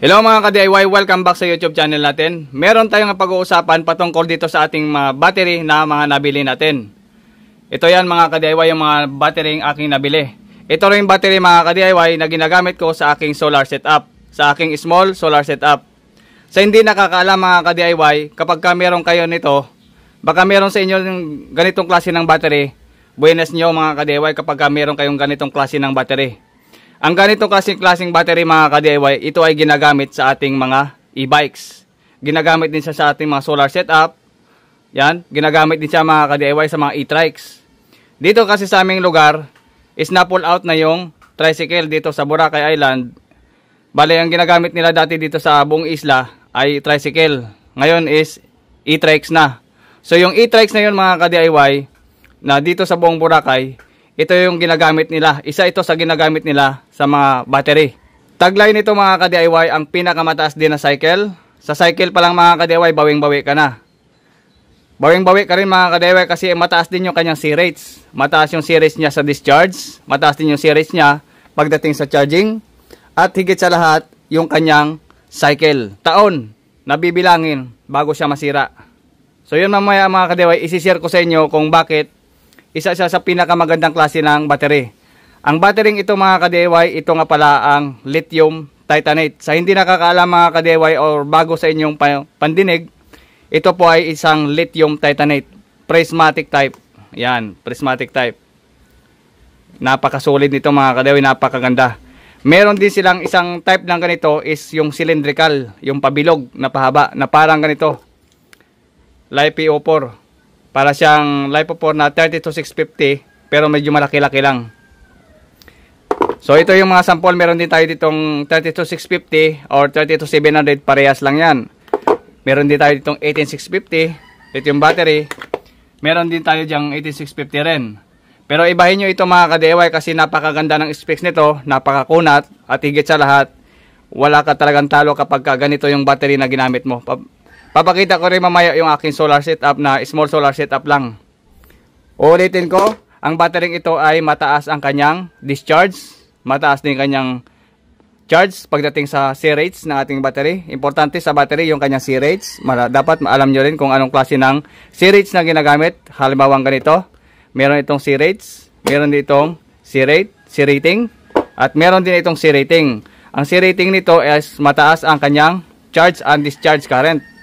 Hello mga ka-DIY, welcome back sa YouTube channel natin. Meron tayong pag-uusapan patungkol dito sa ating mga battery na mga nabili natin. Ito yan mga ka-DIY, yung mga battery aking nabili. Ito rin yung battery mga ka-DIY na ginagamit ko sa aking solar setup, sa aking small solar setup. Sa hindi nakakaalam mga ka-DIY, kapag meron kayo nito, baka meron sa inyo yung ganitong klase ng battery. Buenas nyo mga ka-DIY kapag meron kayong ganitong klase ng battery. Ang ganitong klaseng battery mga ka-DIY, ito ay ginagamit sa ating mga e-bikes. Ginagamit din siya sa ating mga solar setup. Yan, ginagamit din siya mga ka-DIY sa mga e-trikes. Dito kasi sa aming lugar, is na-pull out na yung tricycle dito sa Boracay Island. Bale, ang ginagamit nila dati dito sa buong isla ay tricycle. Ngayon is e-trikes na. So yung e-trikes na yun mga ka-DIY, na dito sa buong Boracay, ito yung ginagamit nila. Isa ito sa ginagamit nila sa mga battery. Taglay nito mga ka-DIY, ang pinakamataas din na cycle. Sa cycle pa lang mga ka-DIY, bawing-bawi ka na. Bawing-bawi ka rin mga ka-DIY kasi mataas din yung kanyang C-rates. Mataas yung C-rates niya sa discharge. Mataas din yung C-rates niya pagdating sa charging. At higit sa lahat, yung kanyang cycle. Taon na bibilangin bago siya masira. So yun mamaya mga ka-DIY, isi-share ko sa inyo kung bakit isa sa pinakamagandang klase ng battery. Ang battery ito mga ka-DIY, ito nga pala ang lithium titanate. Sa hindi nakakaalam mga ka-DIY or bago sa inyong pandinig, ito po ay isang lithium titanate. Prismatic type. Yan, prismatic type. Napakasulit nito mga ka-DIY, napakaganda. Meron din silang isang type ng ganito is yung cylindrical, yung pabilog na pahaba, na parang ganito. LiPo4. Para siyang LiPo4 na 32650 pero medyo malaki-laki lang. So ito yung mga sample. Meron din tayo ditong 32650 or 32700, parehas lang yan. Meron din tayo ditong 18650. Ito yung battery. Meron din tayo dyang 18650 rin. Pero ibahin nyo ito mga ka-DIY kasi napakaganda ng specs nito, napakakunat, at higit sa lahat, wala ka talagang talo kapag ganito yung battery na ginamit mo. Papakita ko rin mamaya yung aking solar setup na small solar setup lang. Ulitin ko, ang battery ito ay mataas ang kanyang discharge. Mataas din kanyang charge pagdating sa C-rates ng ating battery. Importante sa battery yung kanyang C-rates. Dapat alam nyo rin kung anong klase ng C-rates na ginagamit. Halimbawa ganito, meron itong C-rates, meron din itong C-rate, C-rating, at meron din itong C-rating. Ang C-rating nito is mataas ang kanyang charge and discharge current.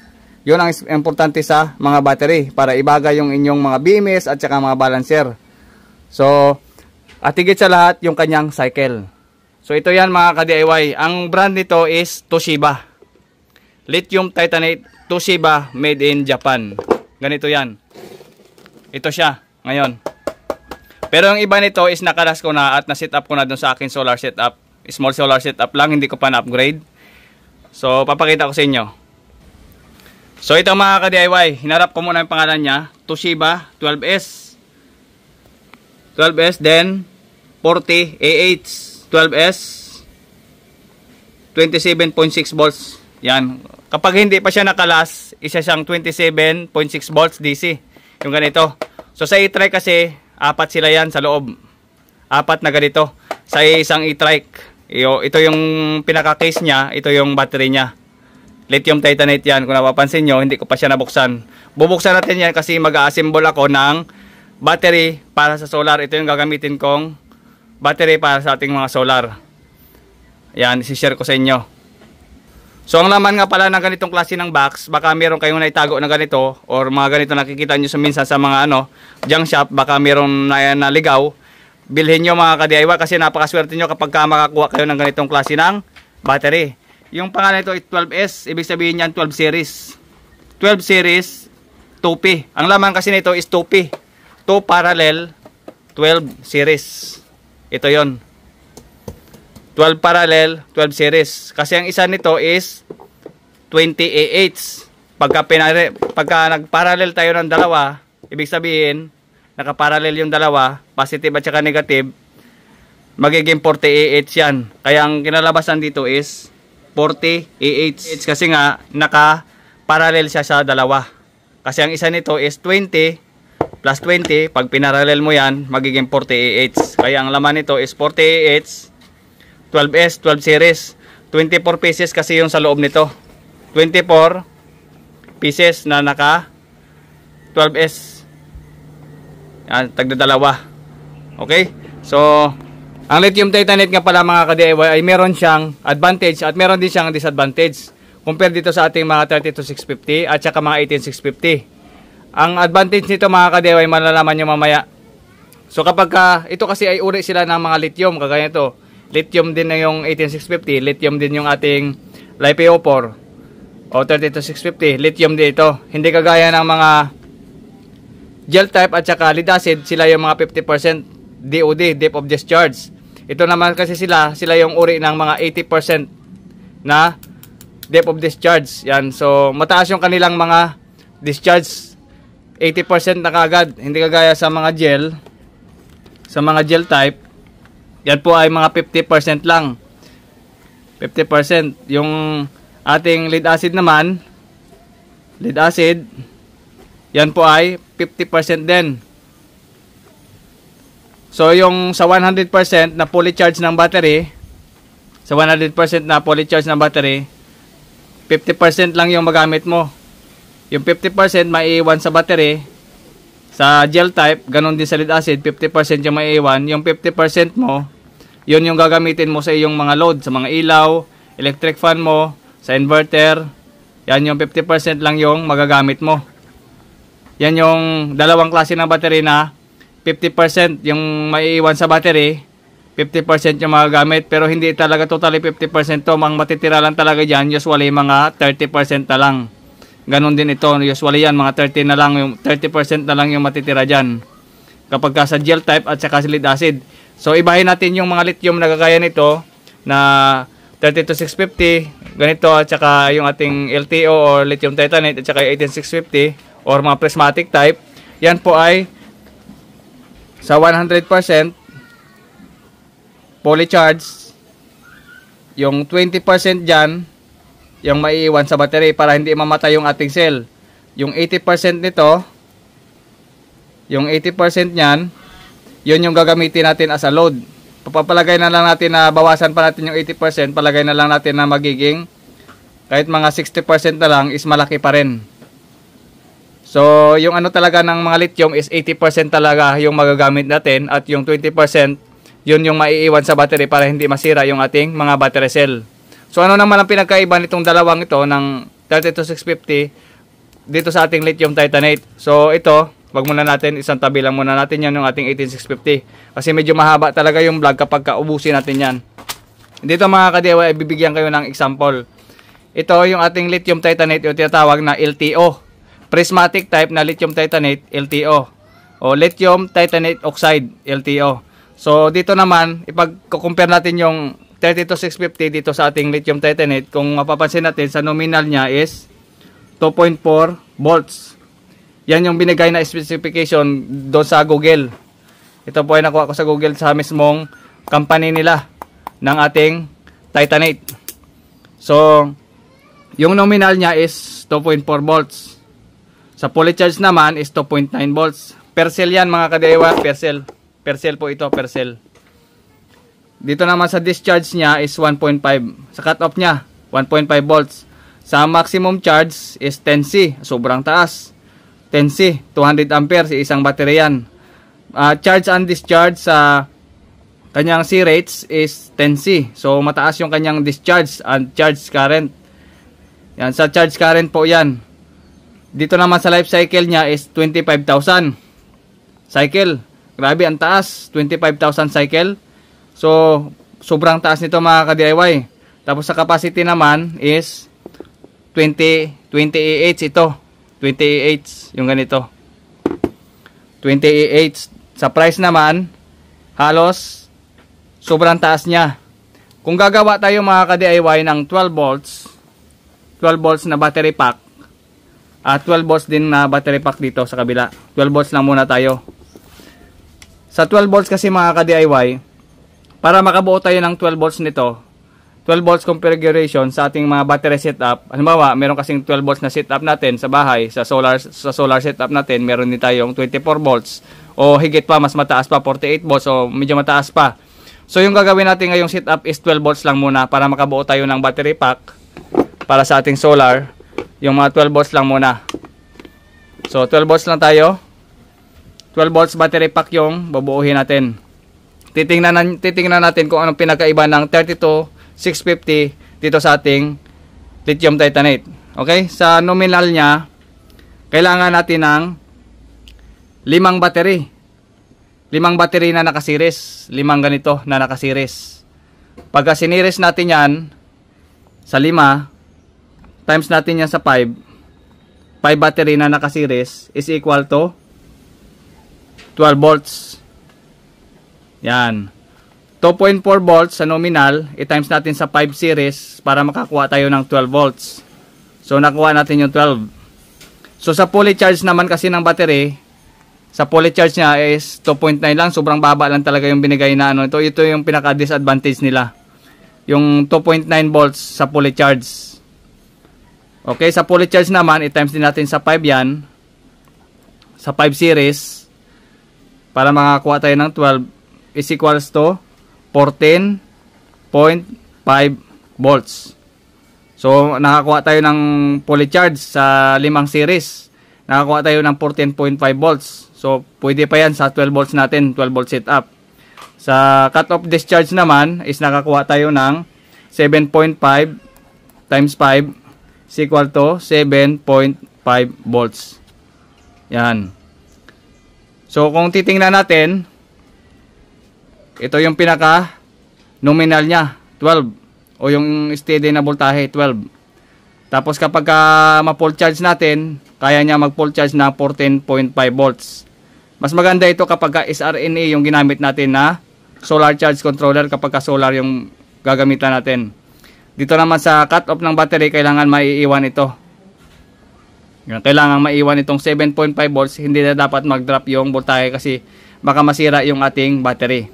Yun ang importante sa mga battery para ibagay yung inyong mga BMS at saka mga balancer. So, at higit sa lahat yung kanyang cycle. So ito yan mga ka-DIY. Ang brand nito is Toshiba. Lithium Titanate Toshiba, made in Japan. Ganito yan. Ito siya ngayon. Pero yung iba nito is nakalas ko na at na-set up ko na dun sa akin solar setup. Small solar setup lang, hindi ko pa na-upgrade. So papakita ko sa inyo. So ito mga ka-DIY, hinarap ko muna yung pangalan niya, Toshiba 12S. 12S, then 40 AH 12S 27.6 volts. Yan. Kapag hindi pa siya nakalas, isa siyang 27.6 volts DC. Yung ganito. So sa e-trike kasi, apat sila yan sa loob. Apat na ganito. Sa isang e-trike. Ito yung pinaka-case niya, ito yung battery niya. Lithium titanate yan. Kung napapansin nyo, hindi ko pa siya nabuksan. Bubuksan natin yan kasi mag-a-assemble ako ng battery para sa solar. Ito yung gagamitin kong battery para sa ating mga solar. Yan, isi-share ko sa inyo. So, ang laman nga pala ng ganitong klase ng box, baka meron kayong naitago na ganito or mga ganito nakikita nyo minsan sa mga junk shop, baka meron naligaw. Bilhin nyo mga ka-DIY kasi napakaswerte nyo kapag makakuha kayo ng ganitong klase ng battery. Yung pangalan nito is 12S, ibig sabihin yan 12 series. 12 series, 2P. Ang laman kasi nito is 2P. 2 parallel, 12 series. Ito yon. 12 parallel, 12 series. Kasi ang isa nito is 20 AH. Pagka nag-parallel tayo ng dalawa, ibig sabihin, nakaparallel yung dalawa, positive at saka negative, magiging 40 AH yan. Kaya ang kinalabasan dito is 40 AH kasi nga naka-parallel siya sa dalawa. Kasi ang isa nito is 20 plus 20. Pag pinarallel mo yan, magiging 40 AH. Kaya ang laman nito is 40 AH, 12S, 12 series. 24 pieces kasi yung sa loob nito. 24 pieces na naka 12S. Yan, tagda dalawa. Okay? So, ang lithium titanate nga pala mga ka-DIY ay meron siyang advantage at meron din siyang disadvantage compare dito sa ating mga 32650 at saka mga 18650. Ang advantage nito mga ka-DIY malalaman nyo mamaya. So kapag ito kasi ay uri sila ng mga lithium, kagaya ito, lithium din na yung 18650, lithium din yung ating LiPo4 o 32650, lithium din ito. Hindi kagaya ng mga gel type at saka lead acid, sila yung mga 50% DOD, depth of discharge. Ito naman kasi sila yung uri ng mga 80% na depth of discharge. Yan, so mataas yung kanilang mga discharge, 80% na kagad, hindi kagaya sa mga gel. Sa mga gel type, yan po ay mga 50% lang. 50%. Yung ating lead acid naman, lead acid, yan po ay 50% din. So yung sa 100% na fully charged ng battery, sa 100% na fully charged ng battery, 50% lang yung magamit mo. Yung 50% maiiwan sa battery. Sa gel type, ganun din sa lead acid, 50% yung maiiwan. Yung 50% mo, yun yung gagamitin mo sa iyong mga load, sa mga ilaw, electric fan mo, sa inverter. Yan yung 50% lang yung magagamit mo. Yan yung dalawang klase ng battery na 50% yung maiiwan sa battery, 50% yung magagamit, pero hindi talaga totally 50% to. Ang matitira lang talaga dyan, usually mga 30% na lang. Ganon din ito, usually yan, mga 30 na lang, yung 30% na lang yung matitira dyan. Kapag ka sa gel type at saka sa lead acid. So, ibahin natin yung mga lithium na kagaya nito, na 32650, ganito, at saka yung ating LTO or lithium titanate, at saka 18650, or mga prismatic type. Yan po ay sa 100% fully charged, yung 20% dyan, yung maiiwan sa battery para hindi mamatay yung ating cell. Yung 80% nito, yung 80% nyan, yun yung gagamitin natin as a load. Papalagay na lang natin na bawasan pa natin yung 80%, palagay na lang natin na magiging kahit mga 60% na lang is malaki pa rin. So, yung ano talaga ng mga lithium is 80% talaga yung magagamit natin at yung 20% yun yung maiiwan sa battery para hindi masira yung ating mga battery cell. So ano naman ang pinagkaiba nitong dalawang ito ng 32650 dito sa ating lithium titanate? So ito, wag muna natin, isang tabi lang muna natin yan yung ating 18650 kasi medyo mahaba talaga yung vlog kapag kaubusin natin yan. Dito mga ka-DIY, bibigyan kayo ng example. Ito yung ating lithium titanate, yung tinatawag na LTO, prismatic type na lithium titanate, LTO, o lithium titanate oxide, LTO. So dito naman, ipag-compare natin yung 32650 dito sa ating lithium titanate. Kung mapapansin natin, sa nominal niya is 2.4 volts. Yan yung binigay na specification doon sa Google. Ito po ay nakuha ko sa Google sa mismong company nila ng ating titanate. So, yung nominal niya is 2.4 volts. Sa fully charged naman is 2.9 volts. Per cell yan mga ka-DIY, per cell. Per cell po ito, per cell. Dito naman sa discharge niya is 1.5. Sa cut-off niya, 1.5 volts. Sa maximum charge is 10C. Sobrang taas. 10C, 200 ampere sa isang battery yan. Charge and discharge sa kanyang C rates is 10C. So, mataas yung kanyang discharge and charge current. Yan, sa charge current po yan. Dito naman sa life cycle niya is 25,000 cycle. Grabe, ang taas. 25,000 cycle. So, sobrang taas nito mga ka-DIY. Tapos sa capacity naman is 20 Ah ito. 20 Ah yung ganito. 20 Ah. Sa price naman, halos sobrang taas niya. Kung gagawa tayo mga ka-DIY ng 12 volts na battery pack, 12 volts din na battery pack dito sa kabila. 12 volts lang muna tayo. Sa 12 volts kasi mga ka-DIY, para makabuo tayo ng 12 volts nito, 12 volts configuration sa ating mga battery setup. Halimbawa, meron kasing 12 volts na setup natin sa bahay, sa solar setup natin, meron din tayong 24 volts o higit pa, mas mataas pa, 48 volts o medyo mataas pa. So yung gagawin natin ngayong setup is 12 volts lang muna para makabuo tayo ng battery pack para sa ating solar. Yung mga 12 volts lang muna. So 12 volts lang tayo. 12 volts battery pack yung bubuuhin natin. Titingnan natin kung anong pinakaiba ng 32650 dito sa ating lithium titanate. Okay? Sa nominal niya, kailangan natin ng 5 battery. 5 battery na nakasiris. 5 ganito na nakasiris. Pagka siniris natin yan sa 5, times natin yan sa 5 battery na nakasiris is equal to 12 volts. Yan. 2.4 volts sa nominal, i-times natin sa 5 series para makakuha tayo ng 12 volts. So, nakuha natin yung 12. So, sa fully charge naman kasi ng battery, sa fully charge niya is 2.9 lang. Sobrang baba lang talaga yung binigay na ano. Ito yung pinaka-disadvantage nila. Yung 2.9 volts sa fully charge. Okay, sa fully charge naman, i-times din natin sa 5 yan. Sa 5 series. Para makakuha tayo ng 12 is equals to 14.5 volts. So, nakakuha tayo ng fully charge sa 5 series. Nakakuha tayo ng 14.5 volts. So, pwede pa yan sa 12 volts natin, 12 volt setup. Sa cut-off discharge naman is nakakuha tayo ng 7.5 times 5 is equal to 7.5 volts. Yan. So, kung titingnan natin, ito yung pinaka nominal niya, 12. O yung steady na voltahe, 12. Tapos kapag ma-full charge natin, kaya niya mag-full charge na 14.5 volts. Mas maganda ito kapag SRNA yung ginamit natin na solar charge controller kapag solar yung gagamitan natin. Dito naman sa cut-off ng battery, kailangan maiiwan ito. Kailangan maiwan itong 7.5 volts. Hindi na dapat mag-drop yung voltahe kasi baka masira yung ating battery.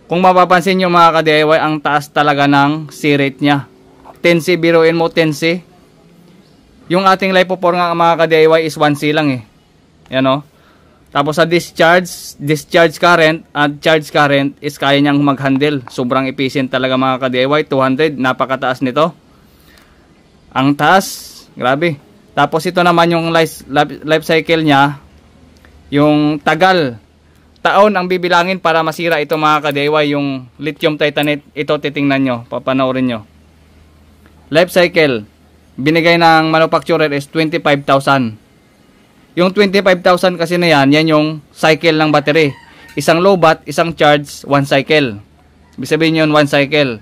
Kung mapapansin nyo mga ka-DIY, ang taas talaga ng C-rate niya. 10C, biruin mo 10C. Yung ating LiFePO4 nga mga ka-DIY is 1C lang eh. Yan o. Tapos sa discharge current at charge current is kaya niyang mag-handle. Sobrang efficient talaga mga ka-DIY. 200, napakataas nito. Ang taas, grabe. Tapos ito naman yung life cycle niya. Yung tagal. Taon ang bibilangin para masira ito mga ka-DIY, yung lithium titanate. Ito titingnan nyo, papanoorin nyo. Life cycle, binigay ng manufacturer is 25,000. Yung 25,000 kasi na yan, yan yung cycle ng battery. Isang low bat, isang charge, 1 cycle. Ibig sabihin yun, 1 cycle.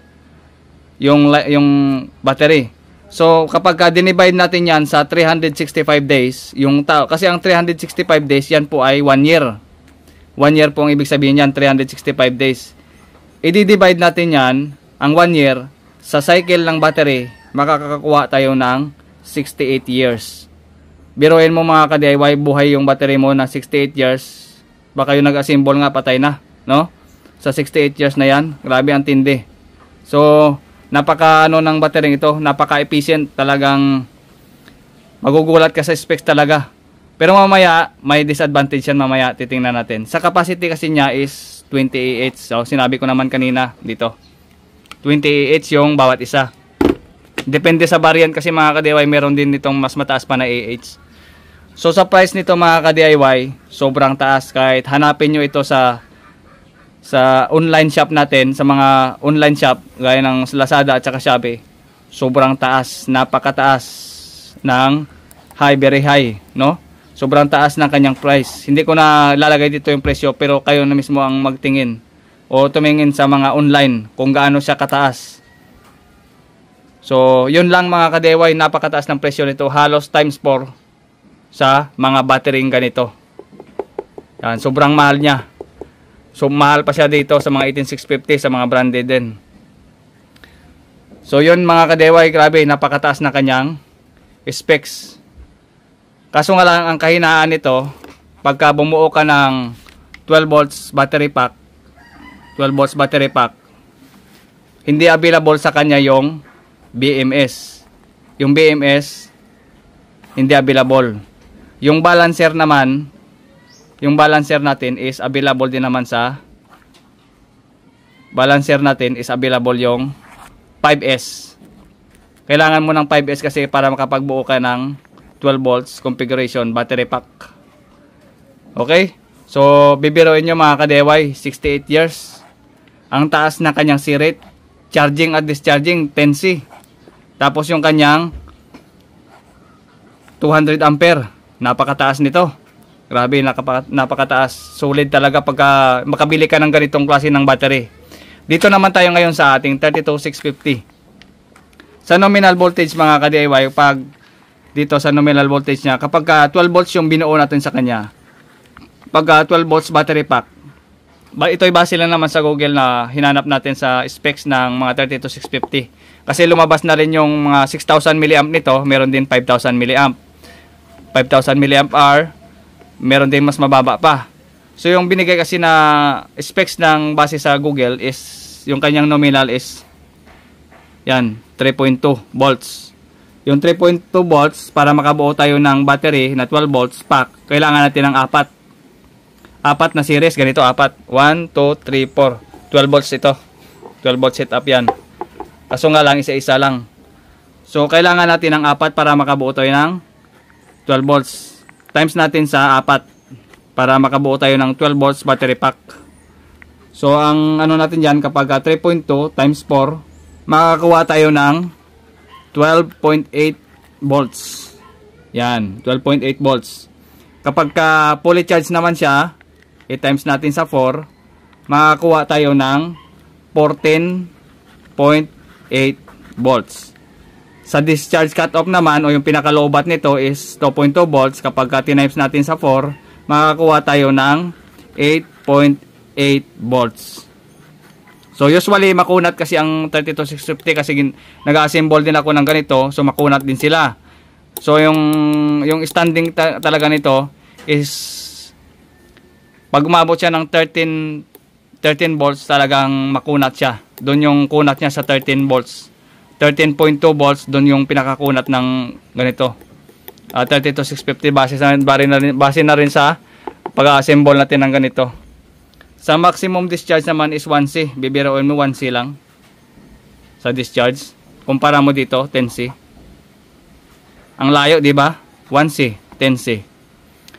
Yung battery. So, kapag dinivide natin yan sa 365 days, yung tao, kasi ang 365 days, yan po ay 1 year. 1 year po ang ibig sabihin yan, 365 days. I-divide natin yan, ang 1 year, sa cycle ng battery, makakakuha tayo ng 68 years. Biruin mo mga ka-DIY, buhay yung battery mo na 68 years. Baka yung nag-assemble nga, patay na, no? Sa 68 years na yan, grabe ang tindi. So, napaka ng battery ito, napaka-efficient, talagang magugulat ka sa specs talaga. Pero mamaya, may disadvantage yan mamaya, titingnan natin. Sa capacity kasi niya is 20 Ah. So, sinabi ko naman kanina dito. 20 Ah yung bawat isa. Depende sa variant kasi mga ka-DIY, meron din nitong mas mataas pa na AH. So, sa price nito mga ka-DIY, sobrang taas. Kahit hanapin nyo ito sa online shop natin, sa mga online shop, gaya ng Lazada at saka Shopee, sobrang taas, napakataas ng very high, no? Sobrang taas ng kanyang price. Hindi ko na lalagay dito yung presyo, pero kayo na mismo ang magtingin o tumingin sa mga online kung gaano siya kataas. So, yun lang mga ka-DIY, napakataas ng presyo nito. Halos times 4 sa mga battery ganito. Yan, sobrang mahal niya. So, mahal pa siya dito sa mga 18650, sa mga branded din. So, yun mga ka-DIY, grabe, napakataas na kanyang specs. Kaso nga lang, ang kahinaan nito, pagka bumuo ka ng 12 volts battery pack, 12 volts battery pack, hindi available sa kanya yung BMS. Yung BMS, hindi available. Yung balancer naman, yung balancer natin is available din naman sa balancer natin is available yung 5S. Kailangan mo ng 5S kasi para makapagbuo ka ng 12 volts configuration battery pack. Okay? So, bibiruin nyo mga kadeway, 68 years. Ang taas na kanyang C-rate. Charging at discharging, 10C. Tapos yung kanyang 200 ampere. Napakataas nito. Grabe, napakataas. Solid talaga pagka makabili ka ng ganitong klase ng battery. Dito naman tayo ngayon sa ating 32650. Sa nominal voltage mga ka-DIY, pag dito sa nominal voltage niya, kapag 12 volts yung binuo natin sa kanya, pag 12 volts battery pack, ito ay base lang naman sa Google na hinanap natin sa specs ng mga 32650. Kasi lumabas na rin yung mga 6,000 mAh nito, meron din 5,000 mAh. 5,000 mAh, meron din mas mababa pa. So yung binigay kasi na specs ng base sa Google is, yung kanyang nominal is, yan, 3.2 volts. Yung 3.2 volts, para makabuo tayo ng battery na 12 volts pack, kailangan natin ng apat na series, ganito, 4. 1, 2, 3, 4. 12 volts ito. 12 volts setup yan. Kaso nga lang, isa-isa lang. So, kailangan natin ng 4 para makabuo tayo ng 12 volts. Times natin sa 4 para makabuo tayo ng 12 volts battery pack. So, ang ano natin dyan, kapag 3.2 times 4, makakuha tayo ng 12.8 volts. Yan, 12.8 volts. Kapag fully charged naman siya, i-times natin sa 4, makakuha tayo ng 14.8 volts. Sa discharge cutoff naman, o yung pinakalobat nito is 2.2 volts. Kapag tinimes natin sa 4, makakuha tayo ng 8.8 volts. So usually makunat kasi ang 32650 kasi nag-assemble din ako ng ganito, so makunat din sila. So yung standing talaga nito is pag umabot siya ng 13 volts, talagang makunat siya. Doon yung kunat niya sa 13 volts. 13.2 volts, doon yung pinakakunat ng ganito. 32650 base na rin sa pag-assemble natin ng ganito. Sa maximum discharge naman is 1C. Bibiruin mo 1C lang sa discharge. Kumpara mo dito, 10C. Ang layo, di ba? 1C, 10C.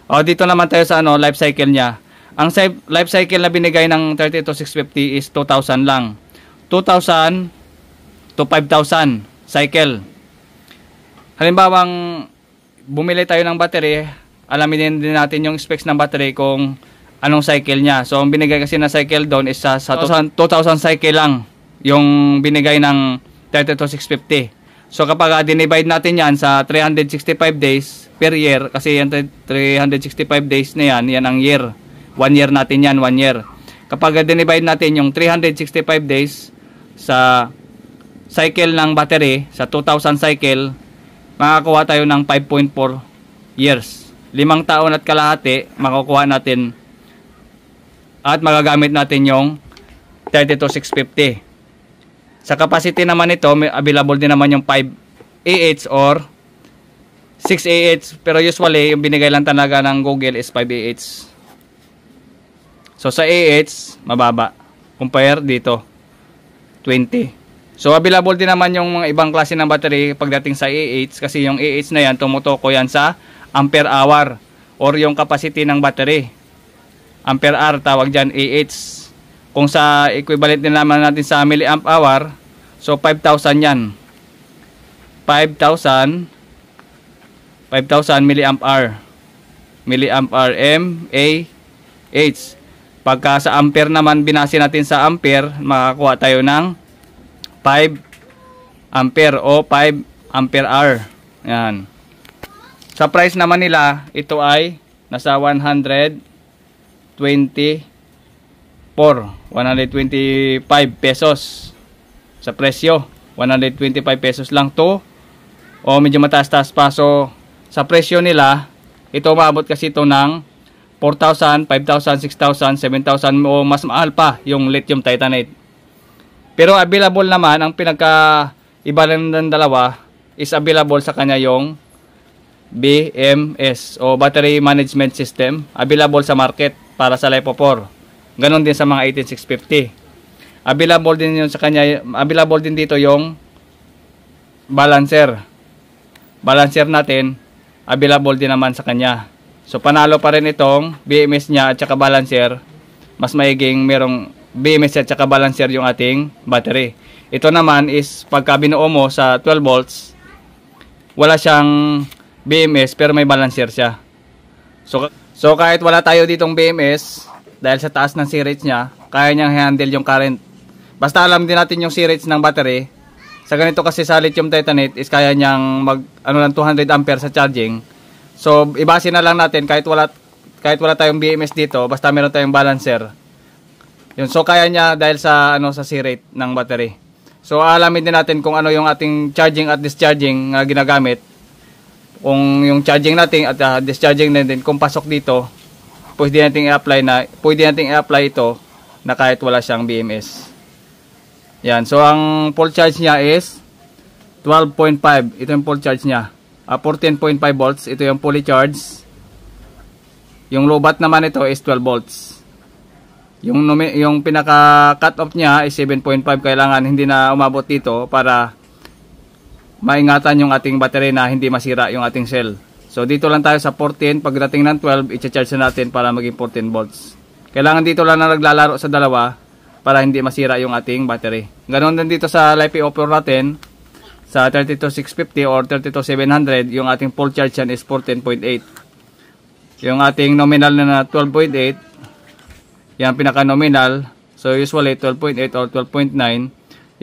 O, dito naman tayo sa life cycle niya. Ang life cycle na binigay ng 32650 is 2,000 lang. 2,000 to 5,000 cycle. Halimbawang bumili tayo ng battery, alamin din natin yung specs ng battery kung anong cycle niya. So, ang binigay kasi na cycle doon is sa 2,000 cycle lang yung binigay ng 32650. So, kapag dinivide natin yan sa 365 days per year, kasi yan 365 days na yan ang year. 1 year natin yan, 1 year. Kapag dinivide natin yung 365 days sa cycle ng battery, sa 2,000 cycle, makakuha tayo ng 5.4 years. 5 taon at kalahati, makukuha natin at magagamit natin yung 32650. Sa capacity naman ito, may available din naman yung 5AH or 6AH. Pero usually, yung binigay lang talaga ng Google is 5AH. So, sa AH, mababa. Compare dito, 20. So, available din naman yung mga ibang klase ng battery pagdating sa AH. Kasi yung AH na yan, tumutoko yan sa ampere hour or yung capacity ng battery. Ampere hour, tawag dyan, AH. Kung sa equivalent din naman natin sa milliamp hour, so 5,000 yan. 5,000 milliamp hour. Milliamp hour, mAh. Pagka sa ampere naman, binase natin sa ampere, makakuha tayo ng 5 ampere o 5 ampere hour. Yan. Sa price naman nila, ito ay nasa 125 pesos. Sa presyo, 125 pesos lang to. O medyo mataas-taas pa. So, sa presyo nila, ito maabot kasi ito ng 4,000, 5,000, 6,000, 7,000 o mas mahal pa yung lithium titanate. Pero available naman, ang pinagka-iba ng dalawa is available sa kanya yung BMS o Battery Management System. Available sa market para sa LiPo4. Ganon din sa mga 18650. Available din yun sa kanya, available din dito yung balancer. Balancer natin, available din naman sa kanya. So panalo pa rin itong BMS niya at saka balancer. Mas maiging merong BMS at saka balancer yung ating battery. Ito naman is pagka binuo mo sa 12 volts, wala siyang BMS pero may balancer siya. So kahit wala tayo ditong BMS, dahil sa taas ng C-rates niya, kaya niyang handle yung current. Basta alam din natin yung C-rates ng battery. Sa ganito kasi sa lithium titanate is kaya niyang mag ng 200 ampere sa charging. So ibase na lang natin kahit wala tayong BMS dito, basta meron tayong balancer. Yun, so kaya niya dahil sa sa C-rate ng battery. So alamin din natin kung ano yung ating charging at discharging na ginagamit. Kung yung charging natin at discharging din kung pasok dito, pwede nating i-apply ito na kahit wala siyang BMS. Yan, so ang full charge niya is 12.5. Ito yung full charge niya. 14.5 volts, ito yung fully charged. Yung low bat naman ito is 12 volts. Yung pinaka cut off niya is 7.5, kailangan hindi na umabot dito para maingatan yung ating battery na hindi masira yung ating cell. So dito lang tayo sa 14, pagdating ng 12 i-charge na natin para maging 14 volts. Kailangan dito lang na naglalaro sa dalawa para hindi masira yung ating battery. Ganon din dito sa LiPo4 natin sa 32650 or 32700, yung ating full charge yan is 14.8. Yung ating nominal na 12.8, yan pinaka nominal. So usually 12.8 or 12.9.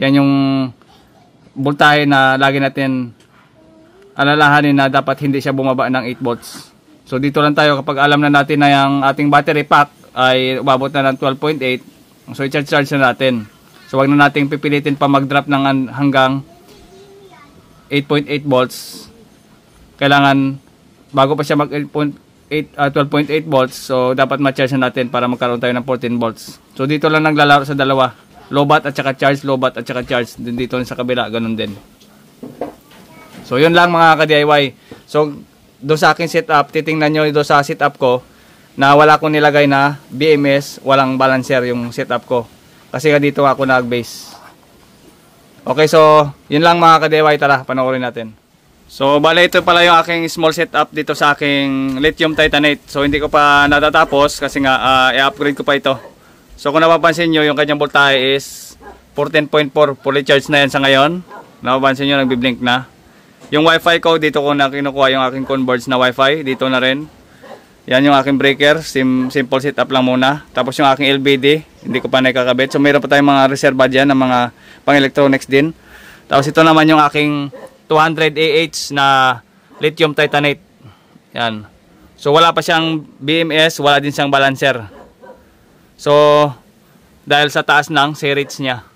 Yan yung voltahe na lagi natin alalahanin na dapat hindi siya bumaba ng 8 volts. So dito lang tayo kapag alam na natin na yung ating battery pack ay umabot na ng 12.8. So i-charge na natin. So wag na nating pipilitin pa mag-drop ng hanggang 8.8 volts. Kailangan bago pa siya mag 12.8 volts, so dapat ma-charge na natin para magkaroon tayo ng 14 volts. So dito lang naglalaro sa dalawa, low bat at saka charge, low bat at saka charge. Din dito sa kabila, ganun din. So yun lang mga ka-DIY. So do sa akin setup, titingnan nyo do sa setup ko na wala akong nilagay na BMS, walang balancer yung setup ko. Kasi nga dito ako nag-base. Okay, so yun lang mga ka-DIY, tara panoorin natin. So bale ito pala yung aking small setup dito sa aking lithium titanate. So hindi ko pa natatapos kasi nga i-upgrade ko pa ito. So kung napapansin nyo, yung kanyang voltahe is 14.4, fully charged na yan sa ngayon. Napapansin nyo, nagbi-blink na. Yung wifi ko, dito ko na kinukuha yung aking Converge na wifi, dito na rin. Yan yung aking breaker, simple setup lang muna. Tapos yung aking LBD, hindi ko pa nakakabit. So mayroon pa tayong mga reserva dyan ng mga pang electronics din. Tapos ito naman yung aking 200 AH na lithium titanate. Yan. So wala pa siyang BMS, wala din siyang balancer. So dahil sa taas ng C-rates niya.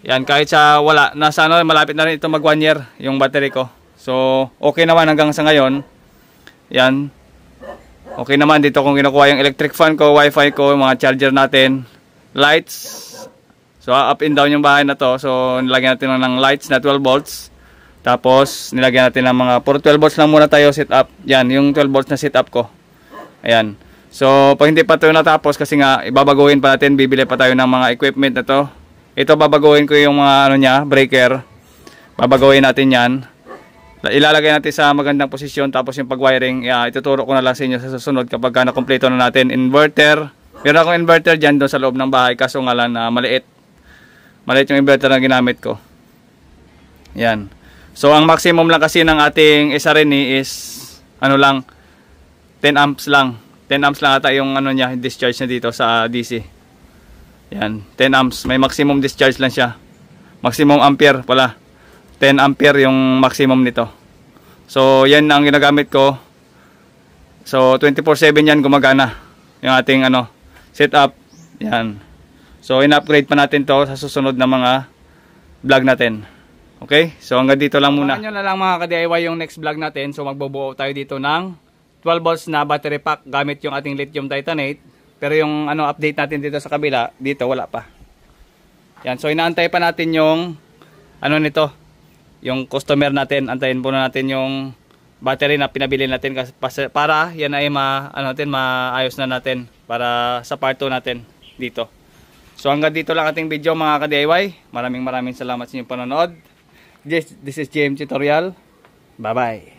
Yan, kahit sa wala, nasa malapit na rin ito mag 1 year yung battery ko. So okay naman hanggang sa ngayon. Yan. Okay naman dito kung kinukuha yung electric fan ko, wifi ko, yung mga charger natin, lights. So up and down yung bahay na to. So nilagyan natin ng lights na 12 volts. Tapos nilagyan natin ng mga 12 volts lang muna tayo setup. Yan, yung 12 volts na setup ko. Ayan. So pag hindi pa ito natapos kasi nga ibabaguhin pa natin, bibili pa tayo ng mga equipment na to. Ito babaguhin ko yung mga niya, breaker. Babaguhin natin yan. Ilalagay natin sa magandang posisyon, tapos yung pag-wiring, ituturo ko na lang sa inyo sa susunod kapag na-kompleto na natin. Inverter. Meron akong inverter dyan doon sa loob ng bahay, kaso nga lang na maliit. Maliit yung inverter na ginamit ko. Yan. So ang maximum lang kasi ng ating SRNE is lang 10 amps lang. 10 amps lang ata yung niya, discharge niya dito sa DC. Yan, 10 amps. May maximum discharge lang siya. Maximum ampere pala. 10 ampere yung maximum nito. So yan ang ginagamit ko. So 24/7 yan gumagana yung ating setup. Yan. So in-upgrade pa natin to sa susunod na mga vlog natin. Okay? So hanggang dito lang muna. Nyo na lang mga ka-DIY yung next vlog natin. So magbubuo tayo dito ng 12 volts na battery pack gamit yung ating lithium titanate. Pero yung update natin dito sa kabila, dito wala pa. Yan, so inaantay pa natin yung nito, yung customer natin. Antayin muna natin yung battery na pinabili natin para yan ay maayos na natin para sa part 2 natin dito. So hanggang dito lang ating video mga ka-DIY. Maraming salamat sa inyong panonood. This is JM Tutorial. Bye bye.